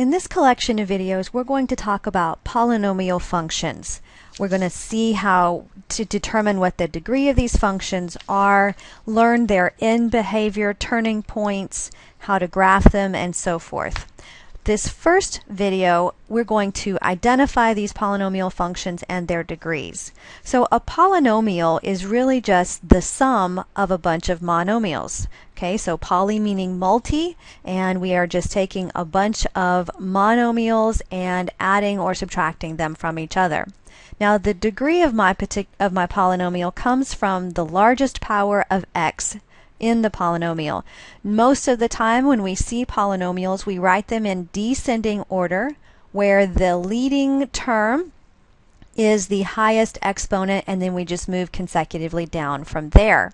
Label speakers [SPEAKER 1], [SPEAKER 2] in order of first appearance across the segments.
[SPEAKER 1] In this collection of videos, we're going to talk about polynomial functions. We're going to see how to determine what the degree of these functions are, learn their end behavior, turning points, how to graph them, and so forth. This first video, we're going to identify these polynomial functions and their degrees. So a polynomial is really just the sum of a bunch of monomials. Okay, so poly meaning multi, and we are just taking a bunch of monomials and adding or subtracting them from each other. Now the degree of my polynomial comes from the largest power of x in the polynomial. Most of the time when we see polynomials, we write them in descending order, where the leading term is the highest exponent, and then we just move consecutively down from there.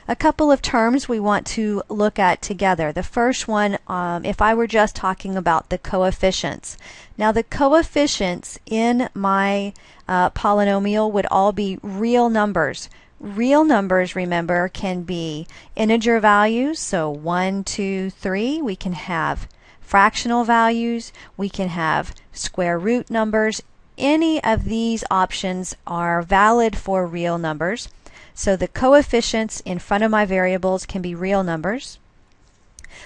[SPEAKER 1] A couple of terms we want to look at together. The first one, if I were just talking about the coefficients. Now the coefficients in my polynomial would all be real numbers. Real numbers, remember, can be integer values, so 1, 2, 3. We can have fractional values. We can have square root numbers. Any of these options are valid for real numbers. So the coefficients in front of my variables can be real numbers.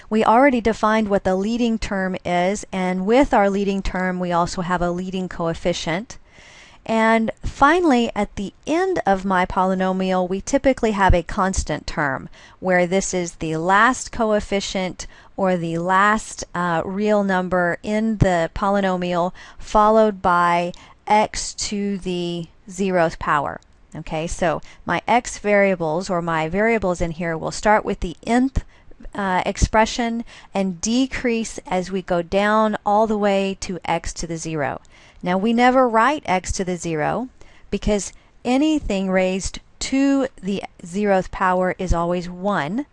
[SPEAKER 1] We already defined what the leading term is, and with our leading term we also have a leading coefficient. And finally, at the end of my polynomial, we typically have a constant term, where this is the last coefficient or the last real number in the polynomial, followed by x to the 0th power. Okay, so my x variables, or my variables in here, will start with the nth expression and decrease as we go down all the way to x to the 0. Now we never write x to the 0 because anything raised to the 0th power is always 1.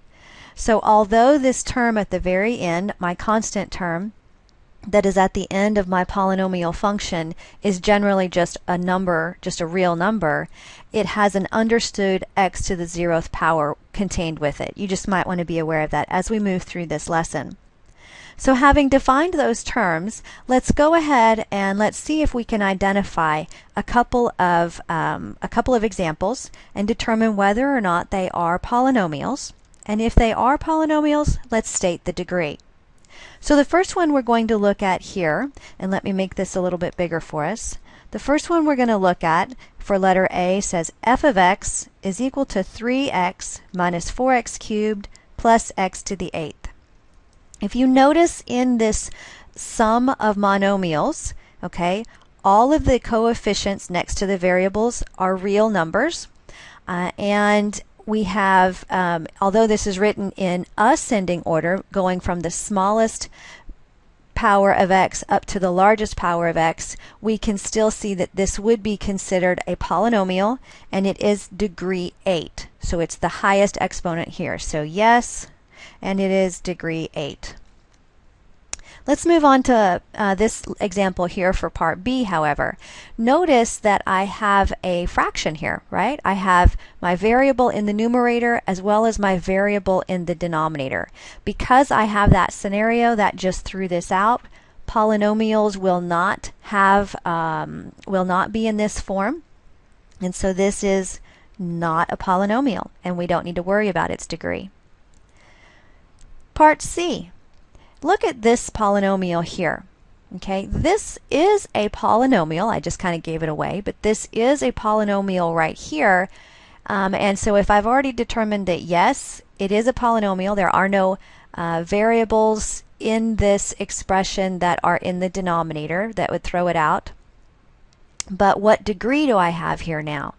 [SPEAKER 1] So although this term at the very end, my constant term, that is at the end of my polynomial function, is generally just a number, just a real number, it has an understood x to the 0th power contained with it. You just might want to be aware of that as we move through this lesson. So having defined those terms, let's go ahead and let's see if we can identify a couple of examples and determine whether or not they are polynomials. And if they are polynomials, let's state the degree. So the first one we're going to look at here, and let me make this a little bit bigger for us. The first one we're going to look at for letter A says f of x is equal to 3x minus 4x cubed plus x to the 8th. If you notice in this sum of monomials, okay, all of the coefficients next to the variables are real numbers, and we have, although this is written in ascending order, going from the smallest power of x up to the largest power of x, we can still see that this would be considered a polynomial, and it is degree 8. So it's the highest exponent here. So yes, and it is degree 8. Let's move on to this example here for part B, however. Notice that I have a fraction here, right? I have my variable in the numerator as well as my variable in the denominator. Because I have that scenario that just threw this out, polynomials will not be in this form, and so this is not a polynomial, and we don't need to worry about its degree. Part C. Look at this polynomial here. Okay, this is a polynomial. I just kind of gave it away, but this is a polynomial right here. And so if I've already determined that yes, it is a polynomial, there are no variables in this expression that are in the denominator that would throw it out. But what degree do I have here now?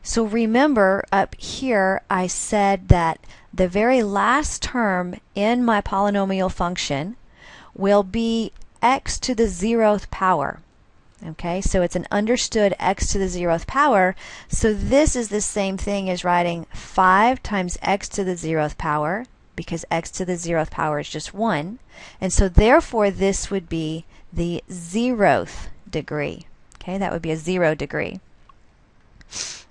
[SPEAKER 1] So remember up here I said that the very last term in my polynomial function will be x to the 0th power. Okay, so it's an understood x to the 0th power. So this is the same thing as writing 5 times x to the 0th power, because x to the 0th power is just 1. And so therefore this would be the 0th degree. Okay, that would be a 0 degree.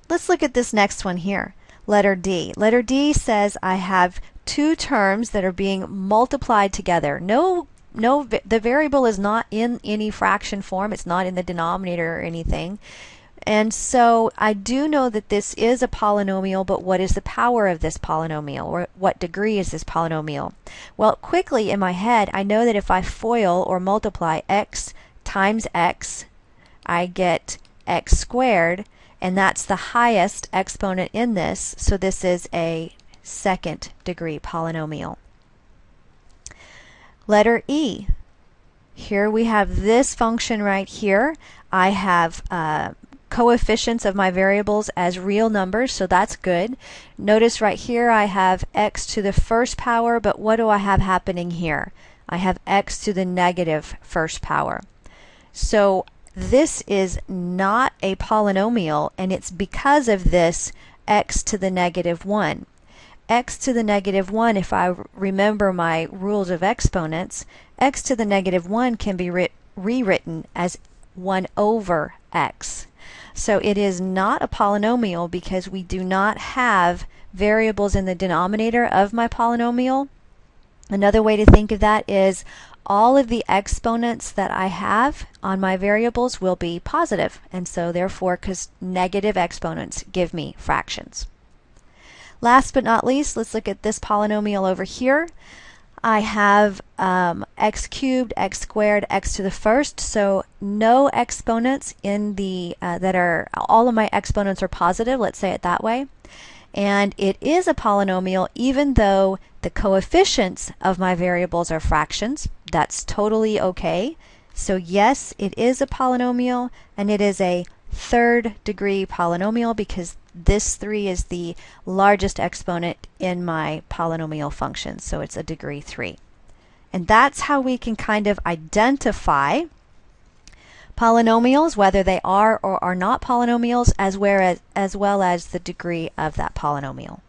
[SPEAKER 1] Let's look at this next one here. Letter D. Letter D says I have two terms that are being multiplied together. No the variable is not in any fraction form. It's not in the denominator or anything. And so I do know that this is a polynomial, but what is the power of this polynomial, or what degree is this polynomial? Well, quickly in my head, I know that if I FOIL or multiply x times x, I get x squared, and that's the highest exponent in this, so this is a second degree polynomial. Letter E. Here we have this function right here. I have coefficients of my variables as real numbers, so that's good. Notice right here I have x to the first power, but what do I have happening here? I have x to the negative first power. So this is not a polynomial, and it's because of this x to the negative 1. X to the negative 1, if I remember my rules of exponents, x to the negative 1 can be rewritten as 1 over x. So it is not a polynomial because we do not have variables in the denominator of my polynomial. Another way to think of that is all of the exponents that I have on my variables will be positive, and so therefore, because negative exponents give me fractions. Last but not least, let's look at this polynomial over here. I have x cubed, x squared, x to the first, so no exponents in the all of my exponents are positive, let's say it that way. And it is a polynomial even though the coefficients of my variables are fractions. That's totally okay. So yes, it is a polynomial, and it is a third degree polynomial because this 3 is the largest exponent in my polynomial function, so it's a degree 3. And that's how we can kind of identify polynomials, whether they are or are not polynomials, as well as the degree of that polynomial.